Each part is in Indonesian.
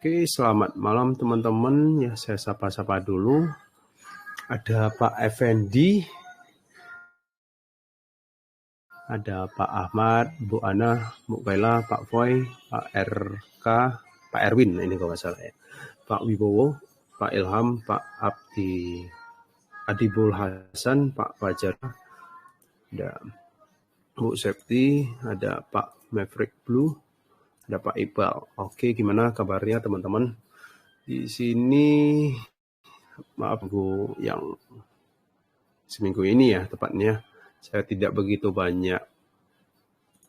Oke, selamat malam teman-teman. Ya, saya sapa-sapa dulu. Ada Pak Effendi, ada Pak Ahmad, Bu Ana, Bu Bella, Pak Foy, Pak RK, Pak Erwin, ini kalau nggak salah ya. Pak Wibowo, Pak Ilham, Pak Adibul Hasan, Pak Fajar, ada Bu Septi, ada Pak Maverick Blue, ada Pak Iqbal. Oke, gimana kabarnya teman-teman? Di sini maaf yang seminggu ini ya tepatnya saya tidak begitu banyak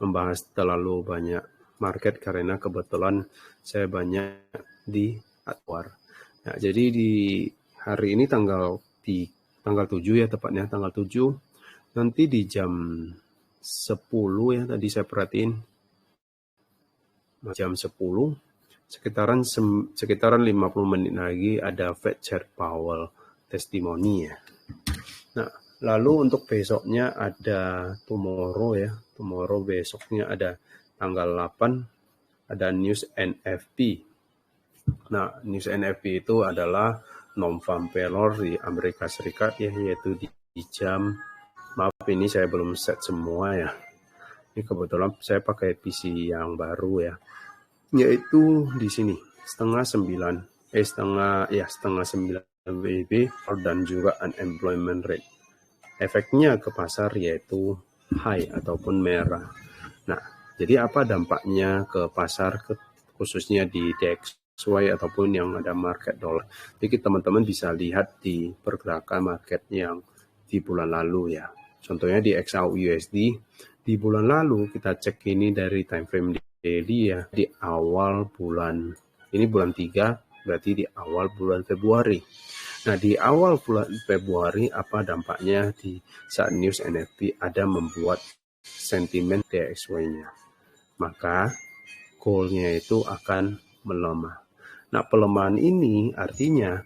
membahas terlalu banyak market karena kebetulan saya banyak di luar. Nah, jadi di hari ini tanggal 7 ya tepatnya tanggal 7 nanti di jam 10 ya tadi saya perhatiin jam 10 sekitaran 50 menit lagi ada Fed Chair Powell testimoni ya. Nah, lalu untuk besoknya ada tomorrow besoknya ada tanggal 8 ada news NFP. Nah, news NFP itu adalah non-farm payroll di Amerika Serikat ya, yaitu di jam, maaf ini saya belum set semua ya. Ini kebetulan saya pakai PC yang baru ya. Yaitu di sini setengah 9 WIB dan juga unemployment rate. Efeknya ke pasar yaitu high ataupun merah. Nah, jadi apa dampaknya ke pasar khususnya di DXY ataupun yang ada market dollar. Jadi teman-teman bisa lihat di pergerakan market yang di bulan lalu ya. Contohnya di XAUUSD di bulan lalu kita cek ini dari time frame daily ya, di awal bulan ini bulan 3 berarti di awal bulan Februari. Nah, di awal bulan Februari apa dampaknya di saat news NFP ada membuat sentimen DXY-nya. Maka gold-nya itu akan melemah. Nah, pelemahan ini artinya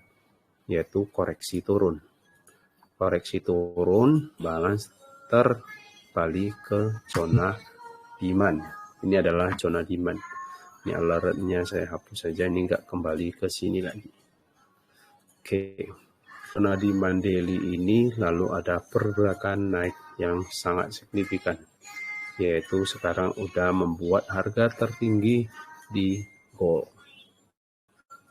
yaitu koreksi turun. Koreksi turun, balance terbalik ke zona demand. Ini adalah zona demand. Ini alertnya saya hapus saja, ini nggak kembali ke sini lagi. Oke, zona demand daily ini lalu ada pergerakan naik yang sangat signifikan, yaitu sekarang udah membuat harga tertinggi di gold.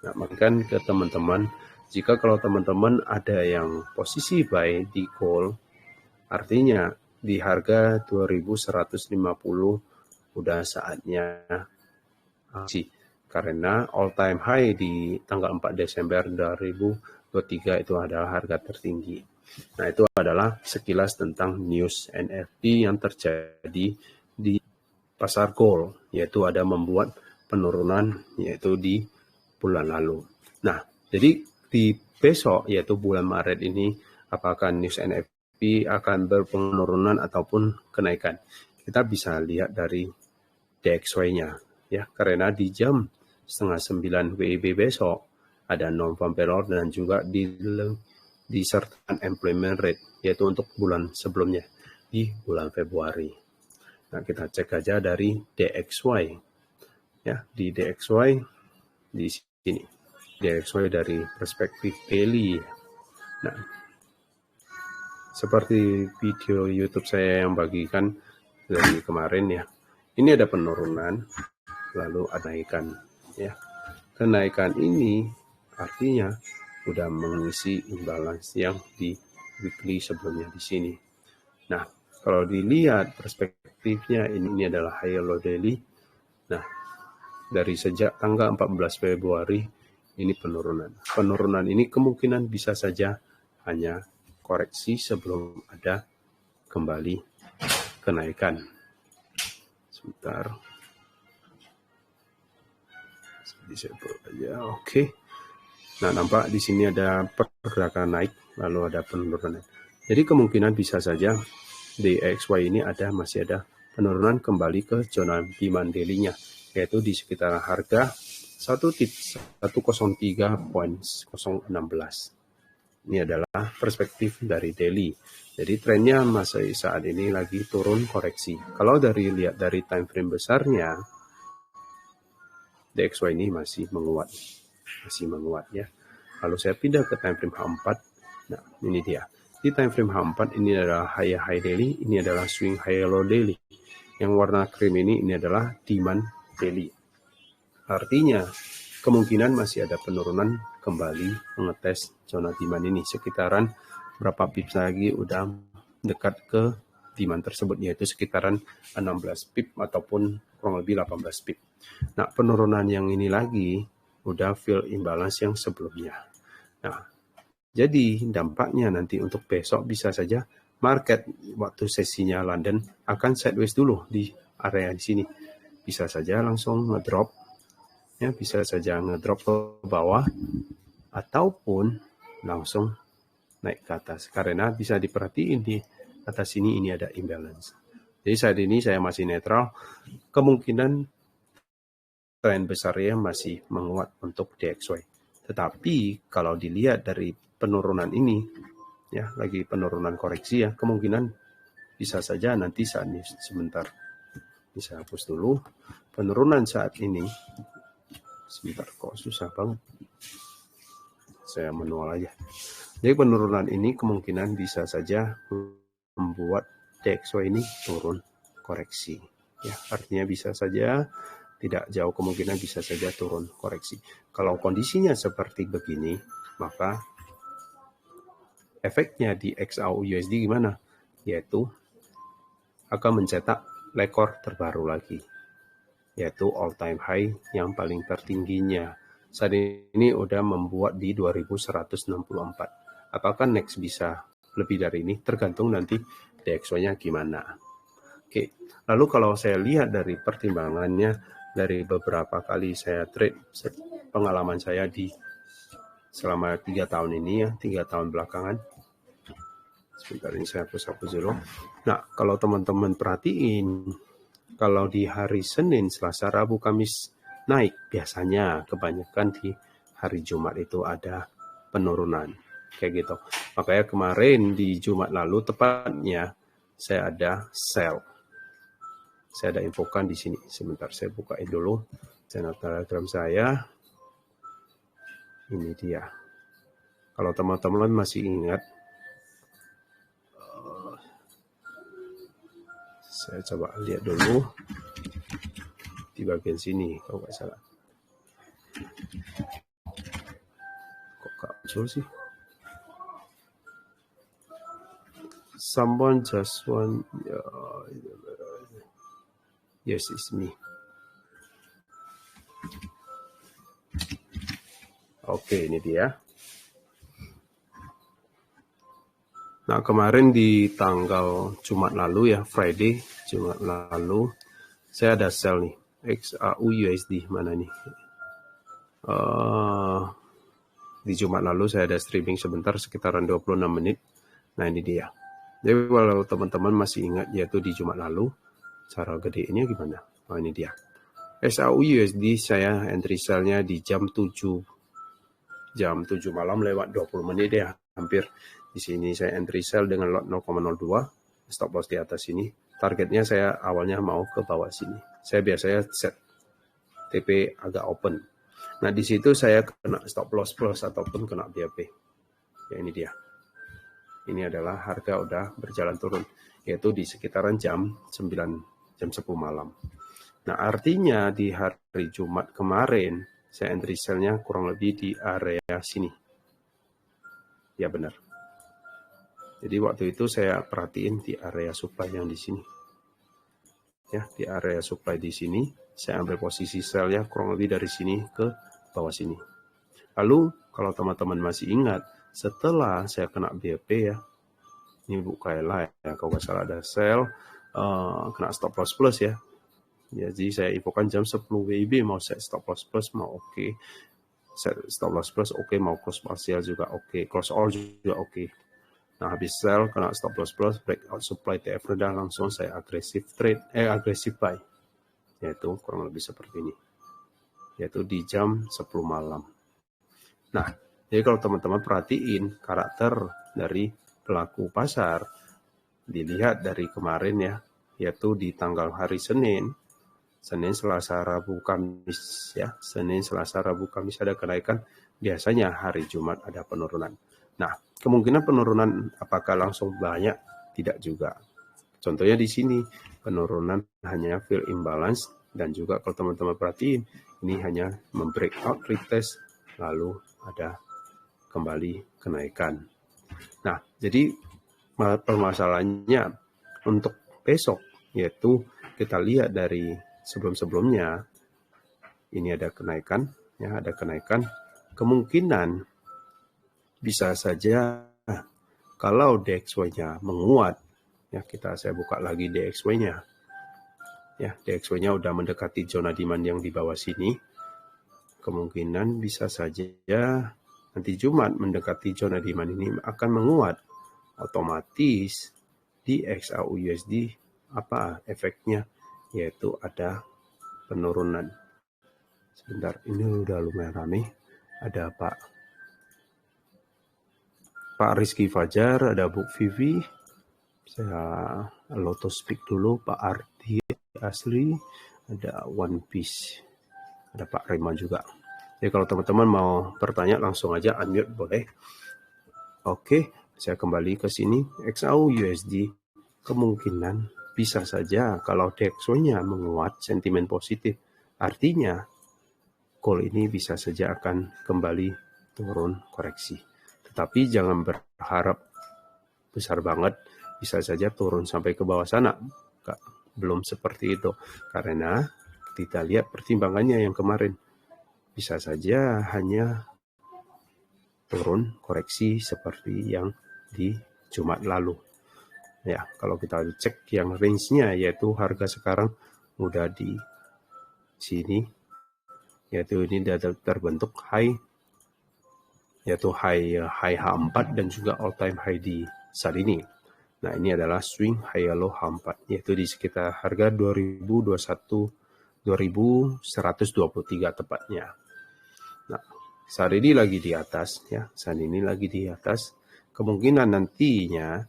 Nah, makan ke teman-teman, jika kalau teman-teman ada yang posisi buy di gold, artinya di harga 2150 udah saatnya aksi. Karena all time high di tanggal 4 Desember 2023 itu adalah harga tertinggi. Nah, itu adalah sekilas tentang news NFP yang terjadi di pasar gold, yaitu ada membuat penurunan yaitu di bulan lalu. Nah, jadi di besok yaitu bulan Maret ini apakah news NFP akan berpenurunan ataupun kenaikan? Kita bisa lihat dari DXY-nya ya, karena di jam 8:30 WIB besok ada non-farm payroll dan juga disertakan employment rate yaitu untuk bulan sebelumnya di bulan Februari. Nah, kita cek aja dari DXY ya, di DXY di sini. DXY dari perspektif daily. Nah, seperti video YouTube saya yang bagikan dari kemarin ya. Ini ada penurunan, lalu ada kenaikan ya. Kenaikan ini artinya sudah mengisi imbalance yang di weekly sebelumnya di sini. Nah, kalau dilihat perspektifnya ini adalah high low daily. Nah, dari sejak tanggal 14 Februari ini penurunan. Penurunan ini kemungkinan bisa saja hanya koreksi sebelum ada kembali kenaikan. Sebentar. Disable aja. Oke. Nah, nampak di sini ada pergerakan naik lalu ada penurunan. Jadi kemungkinan bisa saja di DXY ini masih ada penurunan kembali ke zona demand daily-nya, yaitu di sekitar harga 103.016. Ini adalah perspektif dari daily. Jadi trennya masih saat ini lagi turun koreksi. Kalau lihat dari time frame besarnya, DXY ini masih menguat ya. Lalu saya pindah ke time frame H4. Nah, ini dia. Di time frame H4 ini adalah high daily, ini adalah swing high low daily. Yang warna krim ini adalah demand daily. Artinya kemungkinan masih ada penurunan kembali mengetes zona demand ini sekitaran berapa pips lagi udah dekat ke demand tersebut, yaitu sekitaran 16 pip ataupun kurang lebih 18 pip. Nah, penurunan yang ini lagi udah fill imbalance yang sebelumnya. Nah, jadi dampaknya nanti untuk besok bisa saja market waktu sesinya London akan sideways dulu di area di sini. Bisa saja langsung ngedrop, ya, bisa saja ngedrop ke bawah ataupun langsung naik ke atas. Karena bisa diperhatiin di atas ini ada imbalance. Jadi saat ini saya masih netral. Kemungkinan tren besarnya masih menguat untuk DXY. Tetapi kalau dilihat dari penurunan ini, ya lagi penurunan koreksi ya, kemungkinan bisa saja nanti saat ini sebentar. Bisa hapus dulu. Penurunan saat ini, sebentar kok susah banget. Saya manual aja. Jadi penurunan ini kemungkinan bisa saja membuat DXY ini turun koreksi. Ya, artinya bisa saja tidak jauh kemungkinan bisa saja turun koreksi. Kalau kondisinya seperti begini, maka efeknya di XAU USD gimana? Yaitu akan mencetak rekor terbaru lagi, yaitu all time high yang paling tertingginya. Saat ini udah membuat di 2164. Apakah next bisa lebih dari ini? Tergantung nanti DXY-nya gimana. Oke, lalu kalau saya lihat dari pertimbangannya, dari beberapa kali saya trade, pengalaman saya di selama 3 tahun ini ya, 3 tahun belakangan. Sebentar ini saya hapus dulu. Nah, kalau teman-teman perhatiin, kalau di hari Senin, Selasa, Rabu, Kamis naik, biasanya kebanyakan di hari Jumat itu ada penurunan. Kayak gitu. Makanya kemarin di Jumat lalu tepatnya saya ada sell. Saya ada infokan di sini. Sebentar saya bukain dulu channel Telegram saya. Ini dia. Kalau teman-teman masih ingat, saya coba lihat dulu di bagian sini kalau nggak salah. Kok nggak muncul sih? Someone just want, yes, it's me. Oke, ini dia. Nah, kemarin di tanggal Jumat lalu ya, Friday, Jumat lalu, saya ada sell nih, XAU USD, mana nih? Di Jumat lalu saya ada streaming sebentar, sekitaran 26 menit. Nah, ini dia. Jadi kalau teman-teman masih ingat, yaitu di Jumat lalu, cara gedenya gimana? Oh, ini dia. XAU USD saya entry sell-nya di jam 7 malam lewat 20 menit ya, hampir. Di sini saya entry sell dengan lot 0,02, stop loss di atas sini. Targetnya saya awalnya mau ke bawah sini. Saya biasanya set TP agak open. Nah, di situ saya kena stop loss plus ataupun kena BAP. Ya, ini dia. Ini adalah harga udah berjalan turun, yaitu di sekitaran jam 9, jam 10 malam. Nah, artinya di hari Jumat kemarin, saya entry sell-nya kurang lebih di area sini. Ya, benar. Jadi waktu itu saya perhatiin di area supply yang di sini. Ya, di area supply di sini, saya ambil posisi sell-nya kurang lebih dari sini ke bawah sini. Lalu, kalau teman-teman masih ingat, setelah saya kena BAP ya, ini buka ya, kalau nggak salah ada sell, kena stop loss plus ya. Jadi saya infokan jam 10 WIB mau set stop loss plus mau oke. Set stop loss plus oke, mau close partial juga oke, close all juga oke. Nah, habis sell, kena stop loss plus, breakout supply TF rendah, langsung saya agresif trade, agresif buy. Yaitu kurang lebih seperti ini. Yaitu di jam 10 malam. Nah, jadi kalau teman-teman perhatiin karakter dari pelaku pasar, dilihat dari kemarin ya, yaitu di tanggal hari Senin, Senin, Selasa, Rabu, Kamis ya. Senin, Selasa, Rabu, Kamis ada kenaikan. Biasanya hari Jumat ada penurunan. Nah, kemungkinan penurunan apakah langsung banyak? Tidak juga. Contohnya di sini penurunan hanya fill imbalance, dan juga kalau teman-teman perhatiin ini hanya membreakout retest lalu ada kembali kenaikan. Nah, jadi permasalahannya untuk besok yaitu kita lihat dari sebelum-sebelumnya ini ada kenaikan ya, ada kenaikan. Kemungkinan bisa saja kalau DXY-nya menguat ya, saya buka lagi DXY-nya. Ya, DXY-nya udah mendekati zona demand yang di bawah sini. Kemungkinan bisa saja nanti Jumat mendekati zona demand ini akan menguat. Otomatis di XAU-USD apa efeknya? Yaitu ada penurunan. Sebentar, ini udah lumayan rame. Ada Pak Rizky Fajar, ada Bu Vivi. Saya Lotus Speak dulu, Pak Ardi Asli, ada One Piece, ada Pak Rema juga. Jadi kalau teman-teman mau bertanya langsung aja unmute boleh. Oke, saya kembali ke sini. XAU USD kemungkinan bisa saja kalau DXY-nya menguat sentimen positif. Artinya call ini bisa saja akan kembali turun koreksi. Tetapi jangan berharap besar banget, bisa saja turun sampai ke bawah sana. Belum seperti itu. Karena kita lihat pertimbangannya yang kemarin. Bisa saja hanya turun koreksi seperti yang di Jumat lalu. Ya, kalau kita cek yang range-nya yaitu harga sekarang udah di sini, yaitu ini terbentuk high, yaitu high H4 dan juga all time high di saat ini. Nah, ini adalah swing high low H4, yaitu di sekitar harga 2123 tepatnya. Nah, saat ini lagi di atas ya, saat ini lagi di atas. Kemungkinan nantinya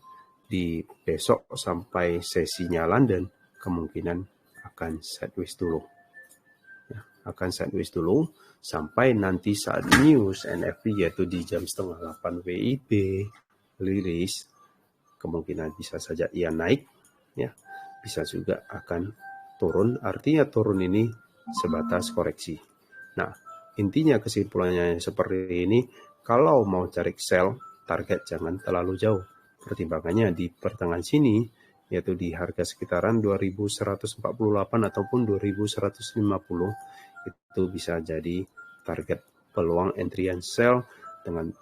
di besok sampai sesinya London kemungkinan akan sideways dulu. Ya, akan sideways dulu sampai nanti saat news NFP yaitu di jam 7:30 WIB rilis, kemungkinan bisa saja ia naik ya, bisa juga akan turun. Artinya turun ini sebatas koreksi. Nah, intinya kesimpulannya seperti ini, kalau mau cari sell, target jangan terlalu jauh. Pertimbangannya di pertengahan sini, yaitu di harga sekitaran 2148 ataupun 2150, itu bisa jadi target peluang entry and sell dengan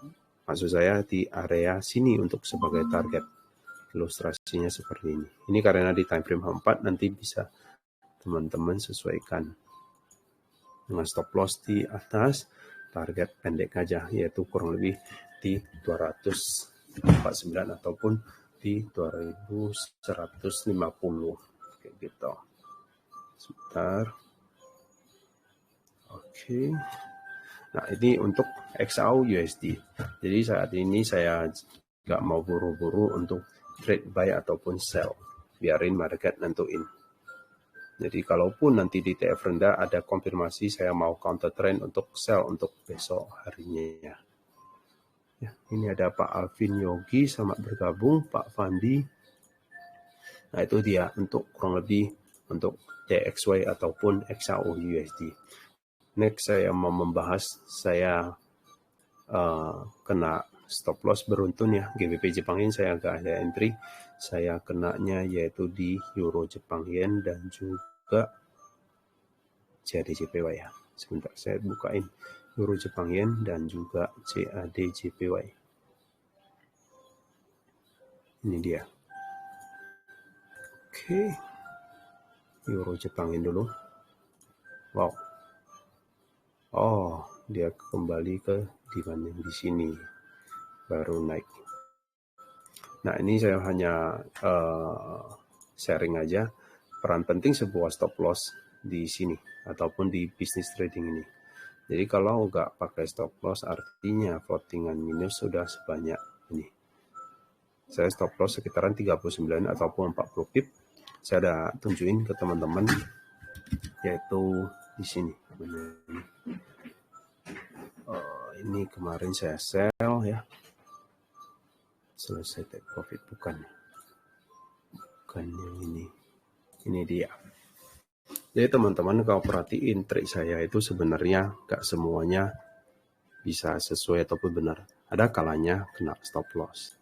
maksud saya di area sini untuk sebagai target. Ilustrasinya seperti ini. Ini karena di time frame H4 nanti bisa teman-teman sesuaikan dengan stop loss di atas, target pendek aja yaitu kurang lebih di 249 ataupun di 2150 kayak gitu. Sebentar. Oke. Nah, ini untuk XAU USD. Jadi saat ini saya nggak mau buru-buru untuk trade buy ataupun sell. Biarin market nentuin. Jadi kalaupun nanti di TF rendah ada konfirmasi saya mau counter trend untuk sell untuk besok harinya. Ya, ini ada Pak Alvin Yogi, selamat bergabung, Pak Fandi. Nah, itu dia untuk kurang lebih untuk DXY ataupun XAU USD. Next saya mau membahas, saya kena stop loss beruntun ya, GBP Jepang Yen saya agak ada entry, saya kenanya yaitu di Euro Jepang Yen dan juga CAD JPY ya. Sebentar saya bukain Euro Jepang Yen dan juga CAD JPY. Ini dia. Oke. Euro Jepang Yen dulu. Wow. Oh, dia kembali ke demand yang di sini. Baru naik. Nah, ini saya hanya sharing aja peran penting sebuah stop loss di sini ataupun di bisnis trading ini. Jadi kalau nggak pakai stop loss artinya floatingan minus sudah sebanyak ini. Saya stop loss sekitaran 39 ataupun 40 pip. Saya ada tunjukin ke teman-teman yaitu di sini. Ini kemarin saya sell ya, selesai take profit, bukan yang ini dia. Jadi teman-teman kalau perhatiin trik saya itu sebenarnya gak semuanya bisa sesuai ataupun benar. Ada kalanya kena stop loss.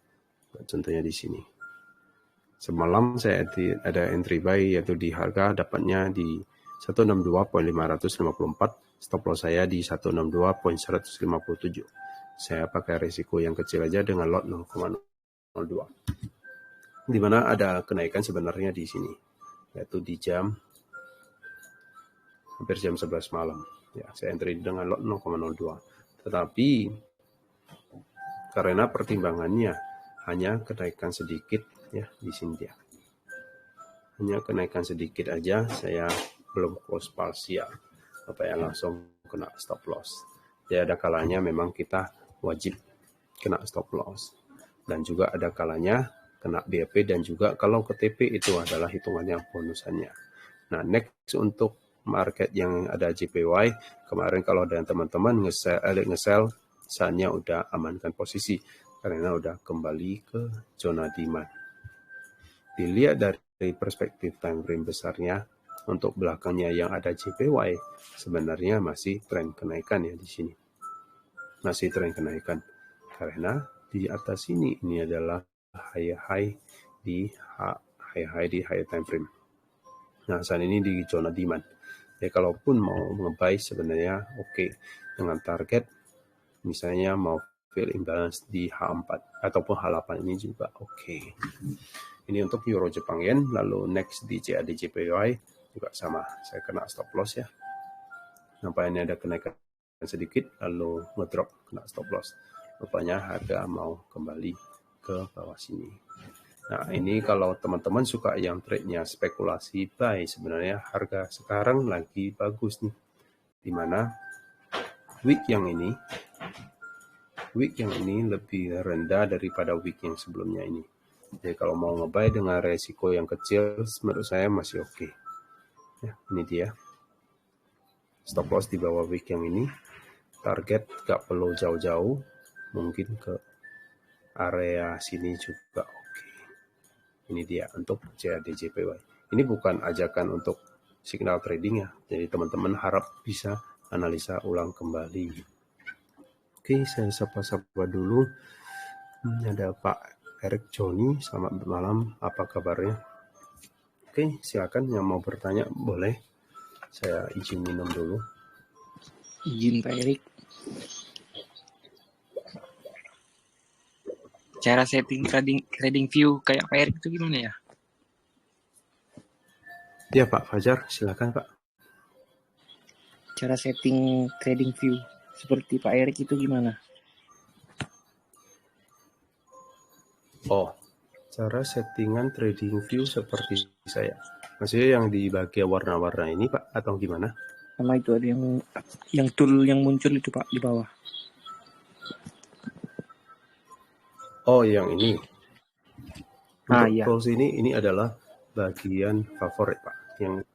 Contohnya di sini. Semalam saya ada entry buy yaitu di harga dapatnya di 162.554, stop loss saya di 162.157. Saya pakai risiko yang kecil aja dengan lot 0,02. Di mana ada kenaikan sebenarnya di sini, yaitu di jam hampir jam 11 malam. Ya, saya entry dengan lot 0,02. Tetapi karena pertimbangannya hanya kenaikan sedikit ya, di sini dia. Hanya kenaikan sedikit aja, saya belum close parsial, langsung kena stop loss. Jadi ada kalanya memang kita wajib kena stop loss, dan juga ada kalanya kena BAP, dan juga kalau ke TP itu adalah hitungannya bonusannya. Nah, next untuk market yang ada JPY, kemarin kalau ada teman-teman nge-sell, saatnya udah amankan posisi karena udah kembali ke zona demand. Dilihat dari perspektif time frame besarnya, untuk belakangnya yang ada JPY sebenarnya masih tren kenaikan ya di sini. Masih tren kenaikan karena di atas ini adalah high di high time frame. Nah, saat ini di zona demand. Ya, kalaupun mau nge-buy sebenarnya oke, dengan target misalnya mau fill imbalance di H4 ataupun H8 ini juga oke. Ini untuk Euro Jepang Yen. Lalu next di CAD JPY juga sama, saya kena stop loss ya. Nampaknya ada kenaikan sedikit lalu ngedrop, kena stop loss. Rupanya harga mau kembali ke bawah sini. Nah, ini kalau teman-teman suka yang trade-nya spekulasi buy, sebenarnya harga sekarang lagi bagus nih. Dimana week yang ini lebih rendah daripada week yang sebelumnya ini. Jadi kalau mau nge-buy dengan resiko yang kecil, menurut saya masih oke. Ya, ini dia. Stop loss di bawah week yang ini. Target gak perlu jauh-jauh, mungkin ke area sini juga oke. Ini dia untuk CAD JPY. Ini bukan ajakan untuk signal trading ya. Jadi teman-teman harap bisa analisa ulang kembali. Oke, saya sapa-sapa dulu. Ada Pak Eric Joni, selamat malam, apa kabarnya? Oke, silakan yang mau bertanya boleh. Saya izin minum dulu. Izin Pak Erik. Cara setting trading view kayak Pak Erik itu gimana ya? Ya Pak Fajar, silakan Pak. Cara setting trading view seperti Pak Erik itu gimana? Oh, cara settingan trading view seperti saya. Maksudnya yang di bagian warna-warna ini Pak, atau gimana? Sama itu ada yang tool yang muncul itu Pak di bawah. Oh, yang ini. Untuk iya. tools ini adalah bagian favorit Pak. Yang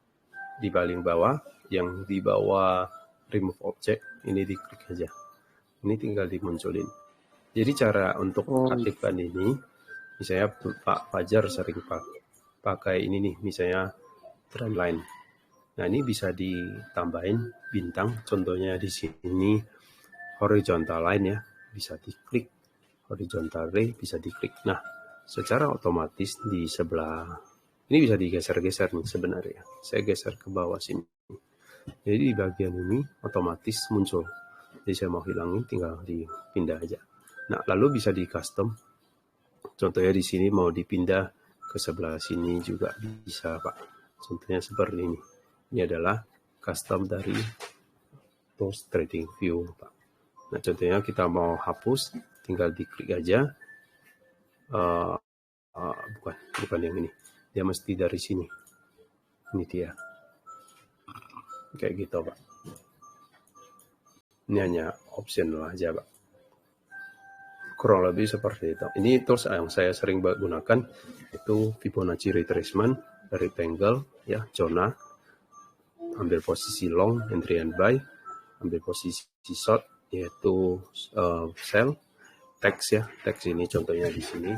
di paling bawah, yang di bawah remove object, ini diklik aja. Ini tinggal dimunculin. Jadi cara untuk aktifkan ini, misalnya Pak Fajar sering pakai ini nih, misalnya trend line. Nah, ini bisa ditambahin bintang, contohnya di sini horizontal line ya, bisa diklik. Horizontal ray bisa diklik. Nah, secara otomatis di sebelah ini bisa digeser-geser nih sebenarnya. Saya geser ke bawah sini. Jadi di bagian ini otomatis muncul. Jadi saya mau hilangin tinggal dipindah aja. Nah, lalu bisa di custom. Contohnya di sini mau dipindah ke sebelah sini juga bisa Pak. Contohnya seperti ini. Ini adalah custom dari tools trading view Pak. Nah, contohnya kita mau hapus, tinggal diklik aja. Bukan yang ini. Dia mesti dari sini. Ini dia. Kayak gitu Pak. Ini hanya optional aja Pak. Kurang lebih seperti itu. Ini tools yang saya sering gunakan itu Fibonacci retracement dari Tangle ya, zona ambil posisi long, entry and buy, ambil posisi short yaitu sell, text ya, text ini contohnya di sini,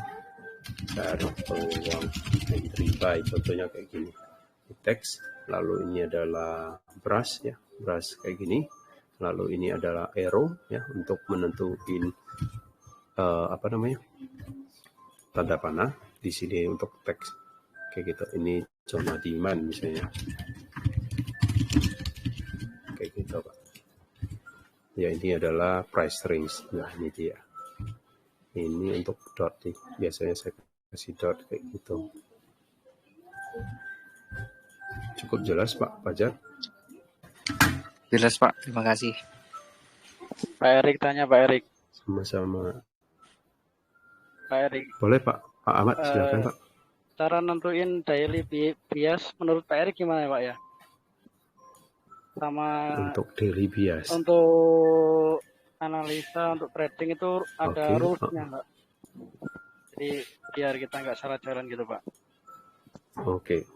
cari peluang entry buy, contohnya kayak gini, text, lalu ini adalah brush ya, brush kayak gini, lalu ini adalah arrow ya untuk menentuin tanda panah di sini untuk teks kayak gitu. Ini zona demand misalnya kayak gitu Pak ya. Ini adalah price range. Nah ini dia, ini untuk dot nih, biasanya saya kasih dot kayak gitu. Cukup jelas Pak Fajar? Jelas Pak, terima kasih. Pak Erik tanya, Pak Erik. Sama-sama. Pak Erik. Boleh Pak Ahmad, silakan Pak. Cara nentuin daily bias menurut Pak Erik gimana ya Pak ya? Sama untuk daily bias. Untuk analisa, untuk trading itu ada rules-nya Pak. Jadi biar kita nggak salah jalan gitu Pak. Oke.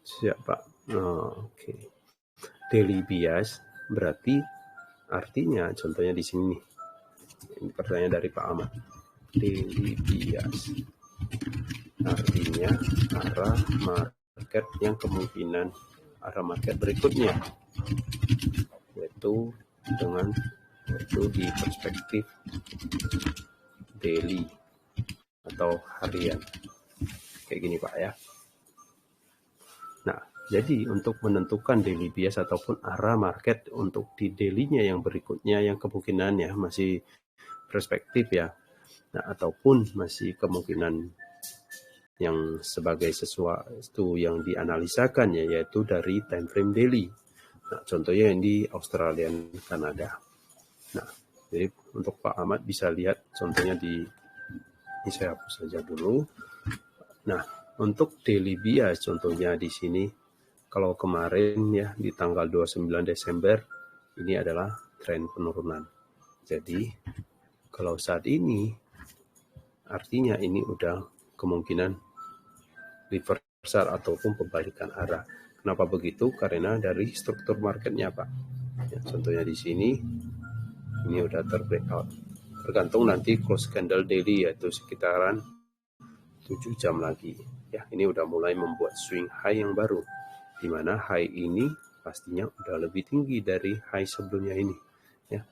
Siap Pak. Oke. Daily bias berarti artinya contohnya di sini nih. Ini pertanyaan dari Pak Ahmad. Daily bias artinya arah market yang kemungkinan arah market berikutnya, yaitu di perspektif daily atau harian kayak gini Pak ya. Nah, jadi untuk menentukan daily bias ataupun arah market untuk di daily-nya yang berikutnya yang kemungkinannya masih perspektif ya. Nah, ataupun masih kemungkinan yang sebagai sesuatu yang dianalisakan ya, yaitu dari time frame daily. Nah, contohnya yang di Australia dan Kanada. Nah, jadi untuk Pak Ahmad bisa lihat contohnya ini saya hapus saja dulu. Nah, untuk daily bias contohnya di sini, kalau kemarin ya di tanggal 29 Desember ini adalah tren penurunan. Jadi kalau saat ini artinya ini udah kemungkinan reversal ataupun pembalikan arah. Kenapa begitu? Karena dari struktur marketnya Pak. Ya, contohnya di sini ini udah terbreakout. Tergantung nanti close candle daily yaitu sekitaran 7 jam lagi. Ya, ini udah mulai membuat swing high yang baru. Di mana high ini pastinya udah lebih tinggi dari high sebelumnya ini. Ya.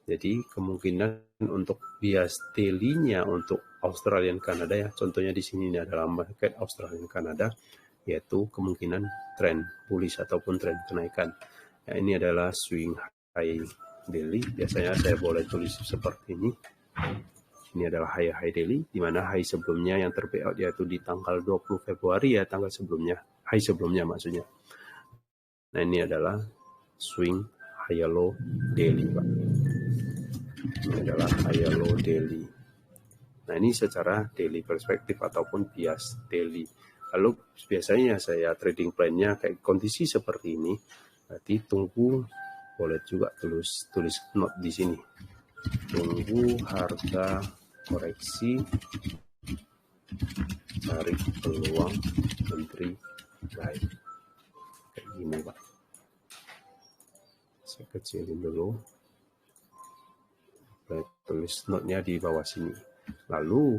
Jadi kemungkinan untuk bias daily-nya untuk Australian Kanada ya, contohnya di sini ini adalah market Australian Kanada, yaitu kemungkinan tren bullish ataupun tren kenaikan. Ya, ini adalah swing high daily. Biasanya saya boleh tulis seperti ini. Ini adalah high daily, di mana high sebelumnya yang terbreakout yaitu di tanggal 20 Februari ya, tanggal sebelumnya, high sebelumnya maksudnya. Nah ini adalah swing high low daily Pak. Ini adalah high low daily. Nah ini secara daily perspektif ataupun bias daily. Lalu biasanya saya trading plan-nya kayak kondisi seperti ini. Berarti tunggu, boleh juga tulis note di sini. Tunggu harga koreksi, cari peluang entry buy. Kayak gini Pak. Saya kecilin dulu. Saya tulis note-nya di bawah sini. Lalu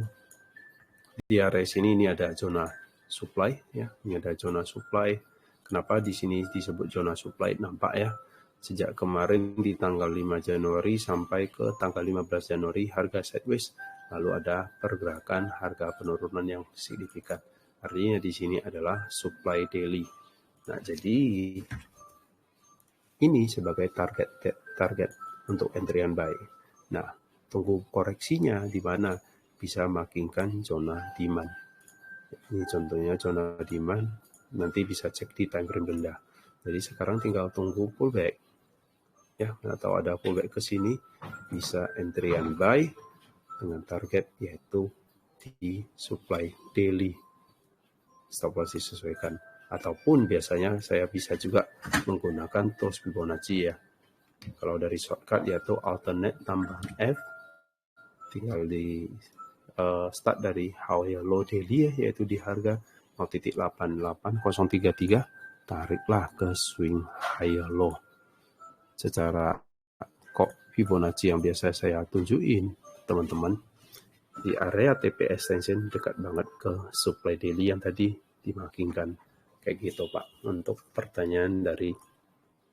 di area sini ini ada zona supply ya, ini ada zona supply. Kenapa di sini disebut zona supply? Nampak ya, sejak kemarin di tanggal 5 Januari sampai ke tanggal 15 Januari harga sideways, lalu ada pergerakan harga penurunan yang signifikan. Artinya di sini adalah supply daily. Nah, jadi ini sebagai target untuk entry and buy. Nah, tunggu koreksinya di mana bisa makinkan zona demand. Ini contohnya zona demand, nanti bisa cek di time frame rendah. Jadi sekarang tinggal tunggu pullback. Ya, atau ada pullback ke sini, bisa entry and buy dengan target yaitu di supply daily. Stop loss disesuaikan. Ataupun biasanya saya bisa juga menggunakan tools Fibonacci ya. Kalau dari shortcut yaitu alternate tambah F, tinggal di start dari high low daily ya, yaitu di harga 0.88033, tariklah ke swing higher low. Secara kok Fibonacci yang biasa saya tunjukin teman-teman di area TP extension dekat banget ke supply daily yang tadi dimakinkan. Kayak gitu Pak, untuk pertanyaan dari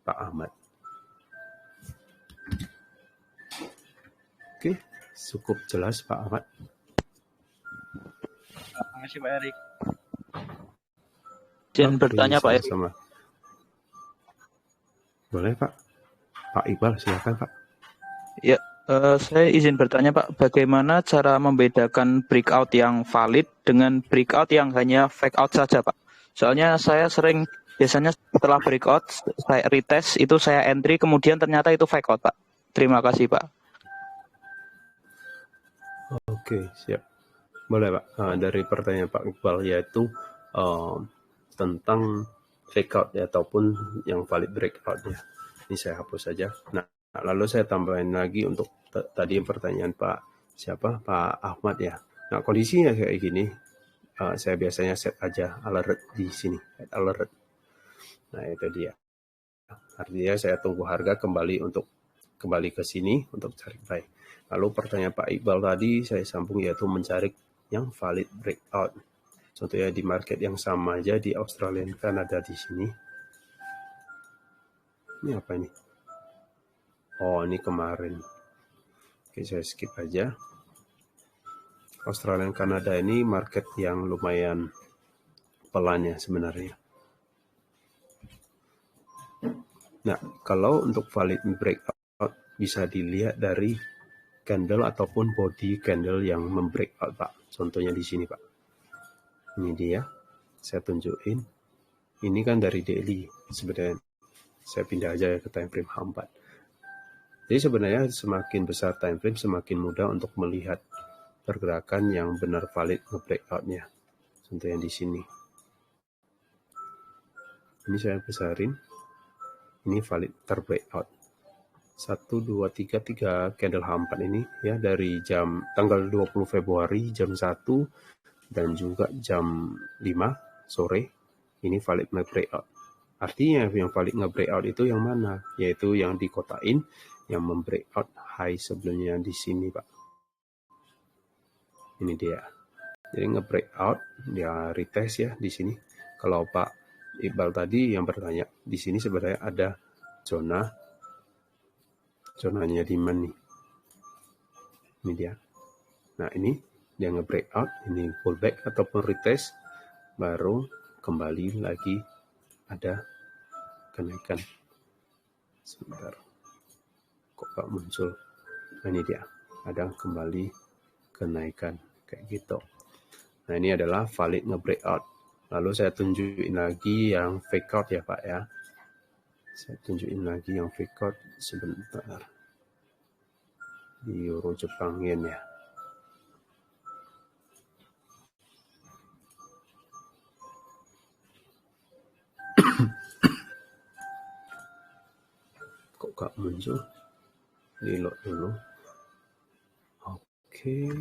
Pak Ahmad. Oke, cukup jelas Pak Ahmad. Terima kasih Pak Erik. Izin bertanya Pak Erik. Sama. Boleh Pak. Pak Iqbal silakan Pak. Ya, saya izin bertanya Pak, bagaimana cara membedakan breakout yang valid dengan breakout yang hanya fake out saja Pak? Soalnya saya sering biasanya setelah breakout saya retest itu saya entry kemudian ternyata itu fake out Pak. Terima kasih Pak. Oke, siap. Boleh Pak. Dari pertanyaan Pak Iqbal yaitu tentang fake out ya, ataupun yang valid breakout-nya. Ini saya hapus saja. Nah, lalu saya tambahin lagi untuk tadi pertanyaan Pak Ahmad ya. Nah, kondisinya kayak gini, saya biasanya set aja alert di sini, alert. Nah, itu dia. Artinya saya tunggu harga kembali ke sini untuk cari buy. Lalu pertanyaan Pak Iqbal tadi saya sambung yaitu mencari yang valid breakout. Contohnya di market yang sama aja di Australia dan Kanada di sini. Ini apa ini? Oh, ini kemarin. Oke, saya skip aja. Australia dan Kanada ini market yang lumayan pelan ya sebenarnya. Nah, kalau untuk valid breakout bisa dilihat dari candle ataupun body candle yang membreakout Pak. Contohnya di sini Pak. Ini dia. Saya tunjukin. Ini kan dari daily sebenarnya. Saya pindah aja ke time frame H4. Jadi sebenarnya semakin besar time frame semakin mudah untuk melihat pergerakan yang benar valid nge-breakout-nya. Contohnya di sini. Ini saya besarin. Ini valid terbreakout. 1, 2, 3 candle H4 ini ya dari tanggal 20 Februari jam 1 dan juga jam 5 sore ini valid nge-breakout. Artinya yang valid nge-breakout itu yang mana? Yaitu yang dikotain yang membreakout high sebelumnya di sini Pak. Ini dia. Jadi nge-breakout dia retest ya di sini. Kalau Pak Iqbal tadi yang bertanya, di sini sebenarnya ada zonanya di mana nih? Ini dia. Nah, ini dia nge-breakout, ini pullback ataupun retest baru kembali lagi ada kenaikan. Sebentar. Kok gak muncul? Nah, ini dia. Ada kembali kenaikan kayak gitu. Nah, ini adalah valid nge-breakout. Lalu saya tunjukin lagi yang fake out ya Pak ya. Saya tunjukin lagi yang fake out sebentar. Di Euro Jepang Yen ya. Kok gak muncul? Reload dulu. Oke.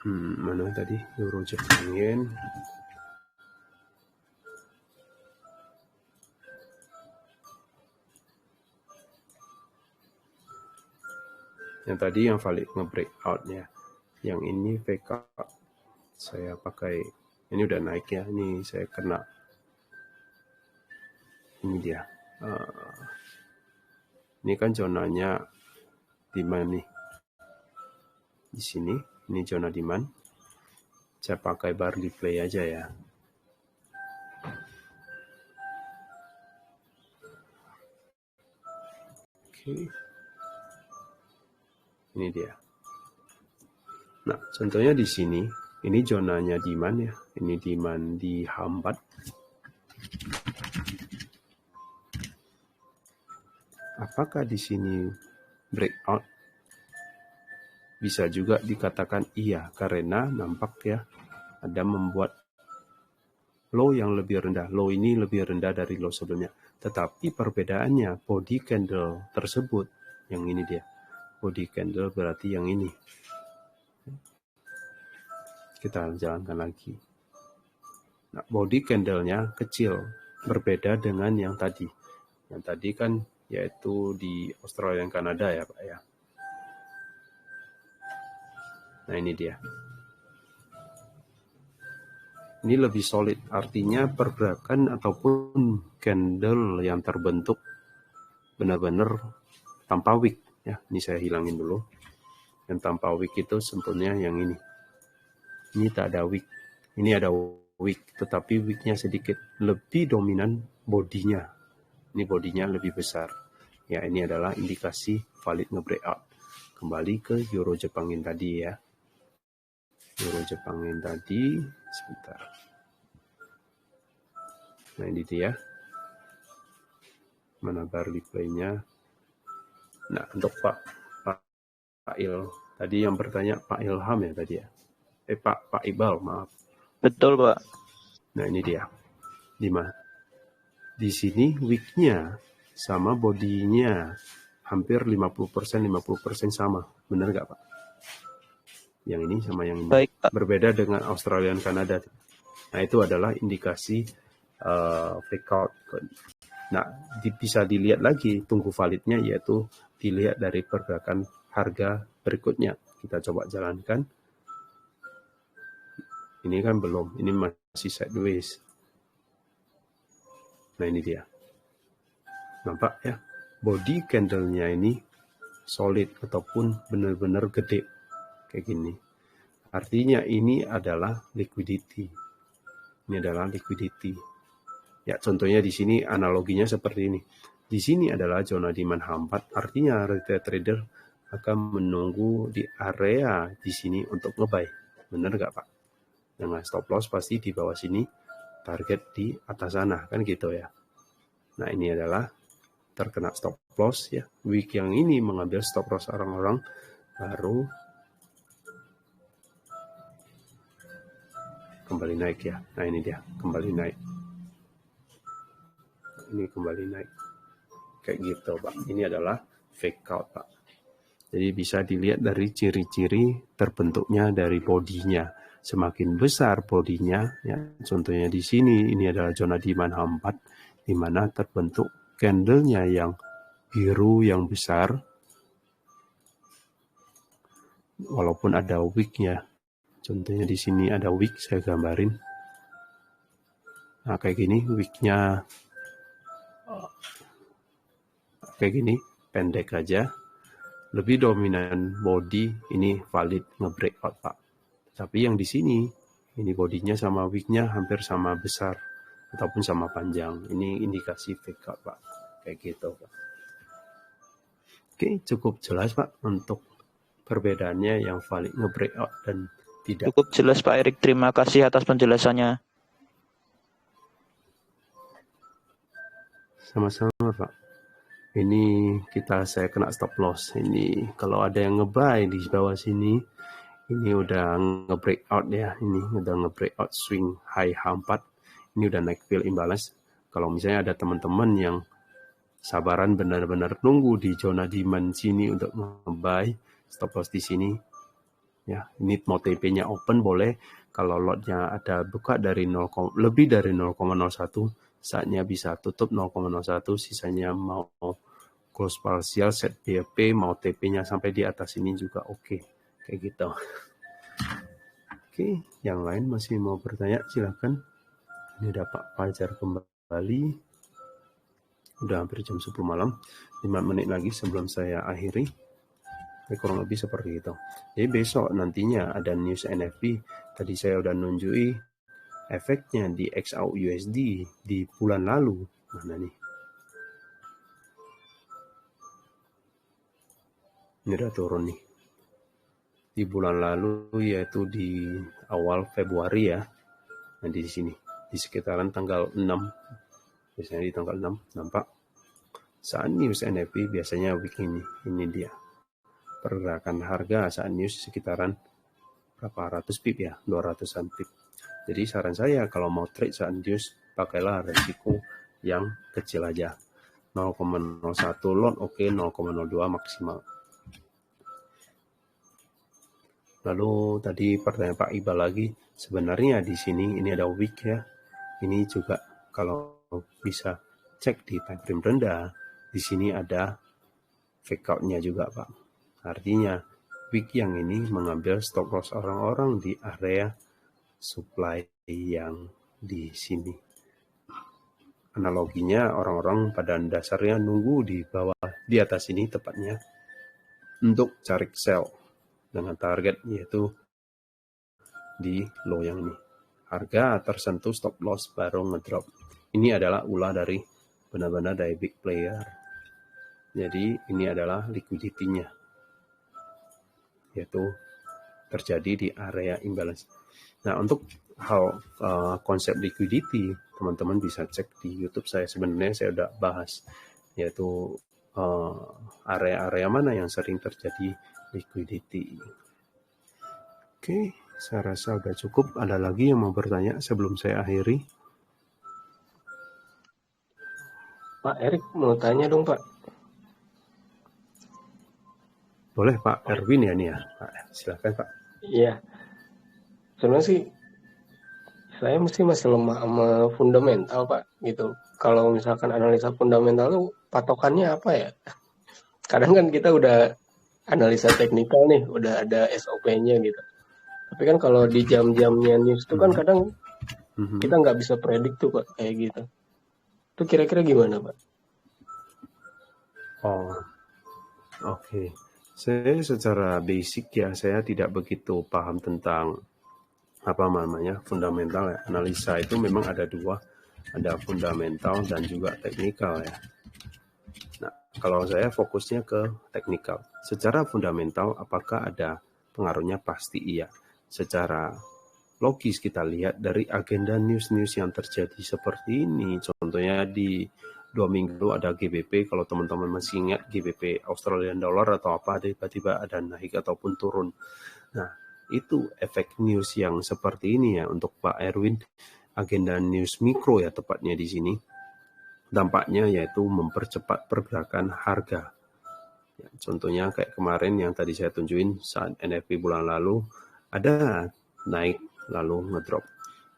Mana tadi Euro Jepang Yen? Yang tadi yang valid nge-breakout-nya. Yang ini fake out. Saya pakai, ini udah naik ya. Ini saya kena. Ini dia. Ini kan zonanya demand nih. Di sini, ini zona demand. Saya pakai bar display aja ya. Oke. Ini dia. Nah, contohnya di sini, ini zonanya demand ya. Ini demand di H4. Apakah di sini breakout? Bisa juga dikatakan iya, karena nampak ya ada membuat low yang lebih rendah. Low ini lebih rendah dari low sebelumnya. Tetapi perbedaannya body candle tersebut, yang ini dia. Body candle berarti yang ini. Kita jalankan lagi. Nah, body candle-nya kecil, berbeda dengan yang tadi. Yang tadi kan yaitu di Australia dan Kanada ya Pak ya. Nah ini dia. Ini lebih solid, artinya pergerakan ataupun candle yang terbentuk benar-benar tanpa wick ya. Ini saya hilangin dulu. Yang tanpa wick itu sebetulnya yang ini. Ini tak ada wick. Ini ada wick, tetapi wicknya sedikit lebih dominan bodinya. Ini bodinya lebih besar. Ya, ini adalah indikasi valid nge-breakout. Kembali ke Euro Jepangin tadi ya. Euro Jepangin tadi, sebentar. Nah ini dia. Mana bar replaynya. Nah untuk Pak Il, tadi yang bertanya Pak Ilham ya tadi ya. Pak Iqbal, maaf. Betul, Pak. Nah ini dia. Di mana? Di sini wicknya sama bodinya hampir 50% sama. Benar nggak Pak? Yang ini sama yang ini. Baik, Pak. Berbeda dengan Australia dan Kanada. Nah itu adalah indikasi fake out. Nah bisa dilihat lagi tunggu validnya, yaitu dilihat dari pergerakan harga berikutnya. Kita coba jalankan. Ini kan belum, ini masih sideways. Nah ini dia. Nampak ya, body candle-nya ini solid ataupun benar-benar gede kayak gini. Artinya ini adalah liquidity. Ini adalah liquidity. Ya, contohnya di sini analoginya seperti ini. Di sini adalah zona demand H4, artinya retail trader akan menunggu di area di sini untuk nge-buy. Benar nggak Pak? Dengan stop loss pasti di bawah sini, target di atas sana, kan gitu ya. Nah ini adalah terkena stop loss ya. Week yang ini mengambil stop loss orang-orang baru kembali naik ya. Nah ini dia, kembali naik. Ini kembali naik. Kayak gitu Pak. Ini adalah fake out Pak. Jadi bisa dilihat dari ciri-ciri terbentuknya dari bodinya. Semakin besar bodinya, ya, contohnya di sini, ini adalah zona demand H4, di mana terbentuk candlenya yang biru yang besar, walaupun ada wicknya. Contohnya di sini ada wick, saya gambarin. Nah kayak gini, wicknya kayak gini, pendek aja. Lebih dominan body, ini valid nge-breakout Pak. Tapi yang di sini, ini bodinya sama wicknya hampir sama besar ataupun sama panjang. Ini indikasi fake out Pak, kayak gitu Pak. Oke, cukup jelas Pak untuk perbedaannya yang valid nge-breakout dan tidak. Cukup jelas Pak Erik, terima kasih atas penjelasannya. Sama-sama Pak. Ini saya kena stop loss. Ini kalau ada yang nge-buy di bawah sini, ini udah nge-breakout ya, ini udah nge-breakout swing high H4, ini udah naik fill imbalance. Kalau misalnya ada teman-teman yang sabaran benar-benar nunggu di zona demand sini untuk nge-buy, stop loss di sini, ya ini mau TP-nya open boleh, kalau lotnya ada buka dari lebih dari 0,01, saatnya bisa tutup 0,01, sisanya mau close partial, set BFP, mau TP-nya sampai di atas ini juga oke. Kayak gitu. Oke, yang lain masih mau bertanya silakan. Ini ada Pak Fajar kembali. Udah hampir jam 10 malam. 5 menit lagi sebelum saya akhiri. Kurang lebih seperti itu. Jadi besok nantinya ada news NFP. Tadi saya udah nunjui efeknya di XAUUSD di bulan lalu. Mana nih? Ini udah turun nih. Di bulan lalu, yaitu di awal Februari ya. Nah di sini, di sekitaran tanggal 6, biasanya di tanggal 6, nampak saat news NFP biasanya week ini dia pergerakan harga saat news sekitaran berapa ratus pip ya, 200-an pip. Jadi saran saya kalau mau trade saat news, pakailah resiko yang kecil aja, 0,01 lot oke, 0,02 maksimal. Lalu tadi pertanyaan Pak Iqbal lagi, sebenarnya di sini ini ada wick ya. Ini juga kalau bisa cek di time frame rendah, di sini ada fake out-nya juga Pak. Artinya wick yang ini mengambil stop loss orang-orang di area supply yang di sini. Analoginya orang-orang pada dasarnya nunggu di bawah, di atas ini tepatnya, untuk cari sell dengan target yaitu di low yang ini. Harga tersentuh stop loss baru ngedrop. Ini adalah ulah dari benar-benar dari big player. Jadi ini adalah liquidity-nya, yaitu terjadi di area imbalance. Nah, untuk hal konsep liquidity, teman-teman bisa cek di YouTube saya. Sebenarnya saya udah bahas, yaitu area-area mana yang sering terjadi liquidity. Oke, saya rasa udah cukup. Ada lagi yang mau bertanya sebelum saya akhiri? Pak Erik mau tanya dong Pak. Boleh Pak Erwin ya nih ya, Pak. Silakan Pak. Iya, sebenarnya sih saya masih lemah sama fundamental Pak gitu. Kalau misalkan analisa fundamental tuh patokannya apa ya? Kadang kan kita udah analisa teknikal nih, udah ada SOP-nya gitu. Tapi kan kalau di jam-jamnya news itu kan kadang kita nggak bisa predik tuh Pak, kayak gitu. Itu kira-kira gimana Pak? Oh, oke. Saya secara basic ya, saya tidak begitu paham tentang apa namanya fundamental ya. Analisa itu memang ada dua, ada fundamental dan juga teknikal ya. Nah, kalau saya fokusnya ke teknikal. Secara fundamental, apakah ada pengaruhnya? Pasti iya. Secara logis kita lihat dari agenda news-news yang terjadi seperti ini. Contohnya di 2 minggu ada GBP, kalau teman-teman masih ingat GBP Australian Dollar atau apa, tiba-tiba ada naik ataupun turun. Nah, itu efek news yang seperti ini ya untuk Pak Erwin. Agenda news mikro ya tepatnya di sini. Dampaknya yaitu mempercepat pergerakan harga. Ya, contohnya kayak kemarin yang tadi saya tunjukin saat NFP bulan lalu ada naik lalu ngedrop.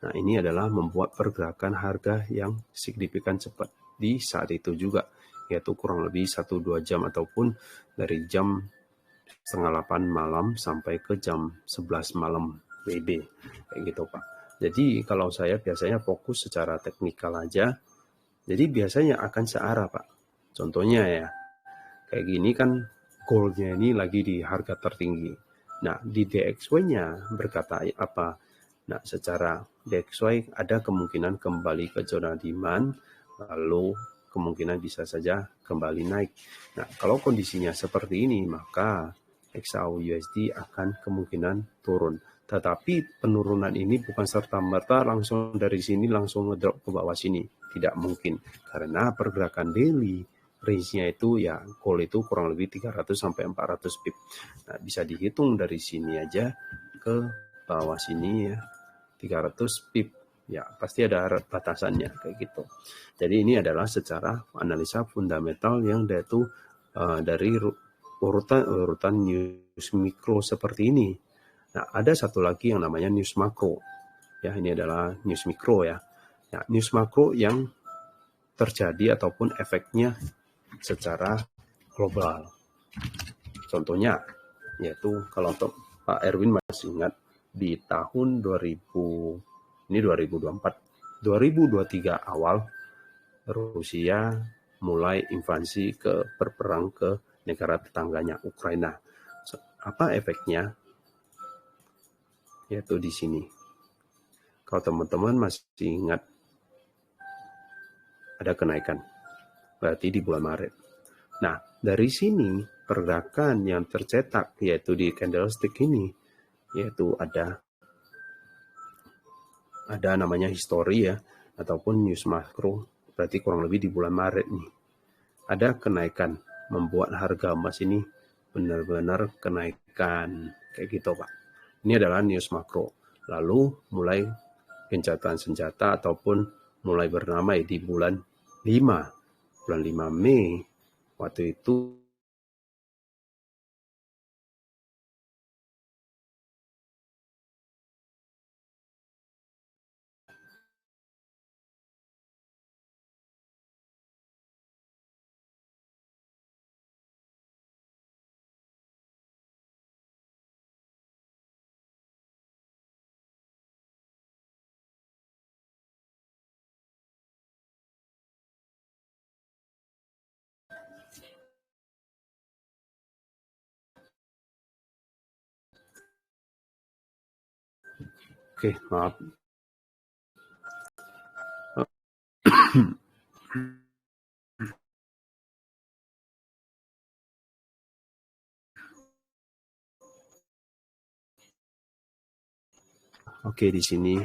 Nah, ini adalah membuat pergerakan harga yang signifikan cepat di saat itu juga, yaitu kurang lebih 1-2 jam ataupun dari jam 7:30 malam sampai ke jam 11 malam WIB, kayak gitu Pak. Jadi kalau saya biasanya fokus secara teknikal aja, jadi biasanya akan searah Pak. Contohnya ya, kayak gini kan goldnya ini lagi di harga tertinggi. Nah, di DXY-nya berkata apa? Nah, secara DXY ada kemungkinan kembali ke zona demand, lalu kemungkinan bisa saja kembali naik. Nah, kalau kondisinya seperti ini, maka XAU-USD akan kemungkinan turun. Tetapi penurunan ini bukan serta-merta langsung dari sini langsung ngedrop ke bawah sini. Tidak mungkin. Karena pergerakan daily range-nya itu ya gold itu kurang lebih 300 sampai 400 pip. Nah, bisa dihitung dari sini aja ke bawah sini ya 300 pip. Ya, pasti ada batasannya kayak gitu. Jadi ini adalah secara analisa fundamental yang yaitu dari urutan news mikro seperti ini. Nah, ada satu lagi yang namanya news makro. Ya, ini adalah news mikro ya. Ya, news makro yang terjadi ataupun efeknya secara global. Contohnya, yaitu kalau untuk Pak Erwin masih ingat di tahun 2023 awal Rusia mulai invasi berperang ke negara tetangganya Ukraina. Apa efeknya? Yaitu di sini. Kalau teman-teman masih ingat ada kenaikan. Berarti di bulan Maret. Nah, dari sini pergerakan yang tercetak yaitu di candlestick ini yaitu ada namanya histori ya ataupun news makro, berarti kurang lebih di bulan Maret nih. Ada kenaikan membuat harga emas ini benar-benar kenaikan kayak gitu Pak. Ini adalah news makro. Lalu mulai gencatan senjata ataupun mulai bernamai di bulan 5 Mei waktu itu Oke, maaf. Oke, di sini.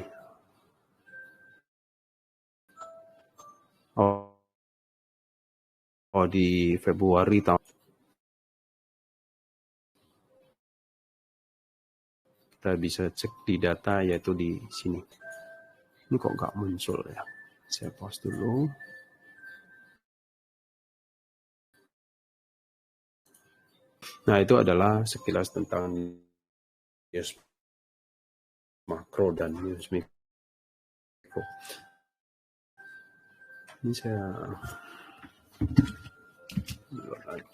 Oh, di Februari tahun. Kita bisa cek di data, yaitu di sini. Ini kok nggak muncul ya? Saya pause dulu. Nah, itu adalah sekilas tentang news makro dan news mikro. Ini saya buat lagi.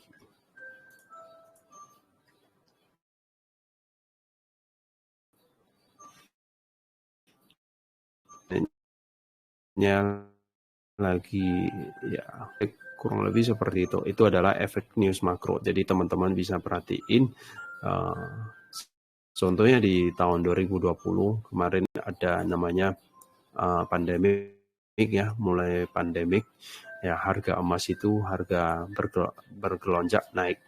Lagi ya kurang lebih seperti itu. Itu adalah efek news makro. Jadi teman-teman bisa perhatiin. Contohnya di tahun 2020 kemarin ada namanya pandemik ya, mulai pandemik ya, harga emas itu harga bergelonjak naik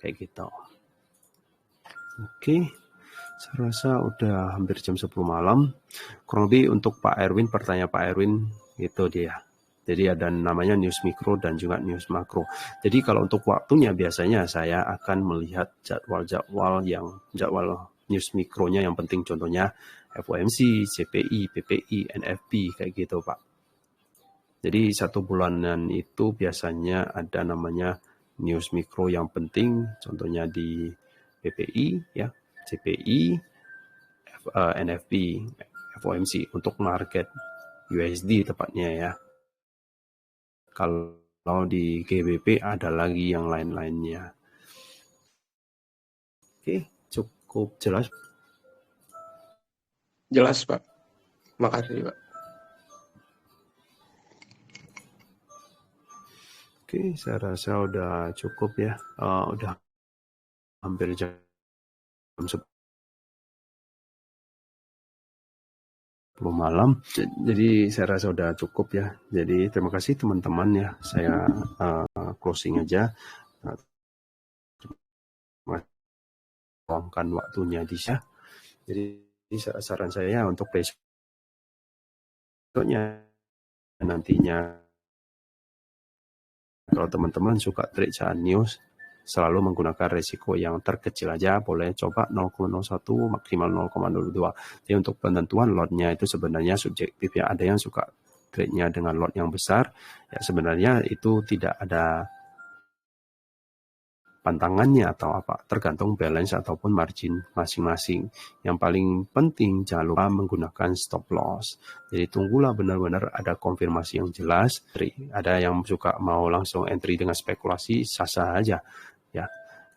kayak gitu. Oke. Saya rasa udah hampir jam 10 malam. Kurang lebih untuk Pak Erwin, pertanyaan Pak Erwin itu dia. Jadi ada namanya news mikro dan juga news makro. Jadi kalau untuk waktunya biasanya saya akan melihat jadwal news mikronya yang penting, contohnya FOMC, CPI, PPI, NFP kayak gitu Pak. Jadi 1 bulanan itu biasanya ada namanya news mikro yang penting, contohnya di PPI ya, CPI, NFP, FOMC untuk market USD tepatnya ya. Kalau di GBP ada lagi yang lain-lainnya. Oke, cukup jelas? Jelas, Pak. Makasih, Pak. Oke, saya rasa udah cukup ya. Udah hampir jam 10 malam. Jadi saya rasa udah cukup ya. Jadi terima kasih teman-teman ya. Saya closing aja. Luangkan waktunya di sana. Jadi saran saya untuk besoknya nantinya kalau teman-teman suka trade saat news, selalu menggunakan resiko yang terkecil aja, boleh coba 0,01 maksimal 0,02. Jadi untuk penentuan lotnya itu sebenarnya subjektif ya. Ada yang suka trade-nya dengan lot yang besar, ya sebenarnya itu tidak ada pantangannya atau apa, tergantung balance ataupun margin masing-masing. Yang paling penting jangan lupa menggunakan stop loss. Jadi tunggulah benar-benar ada konfirmasi yang jelas. Ada yang suka mau langsung entry dengan spekulasi, sah-sah aja ya.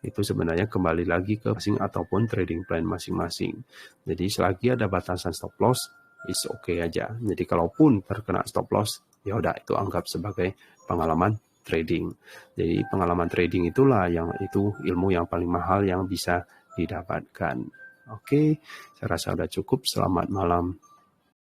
Itu sebenarnya kembali lagi ke masing ataupun trading plan masing-masing. Jadi selagi ada batasan stop loss, is okay aja. Jadi kalaupun terkena stop loss, ya udah itu anggap sebagai pengalaman trading. Jadi pengalaman trading itulah itu ilmu yang paling mahal yang bisa didapatkan. Oke, saya rasa sudah cukup. Selamat malam.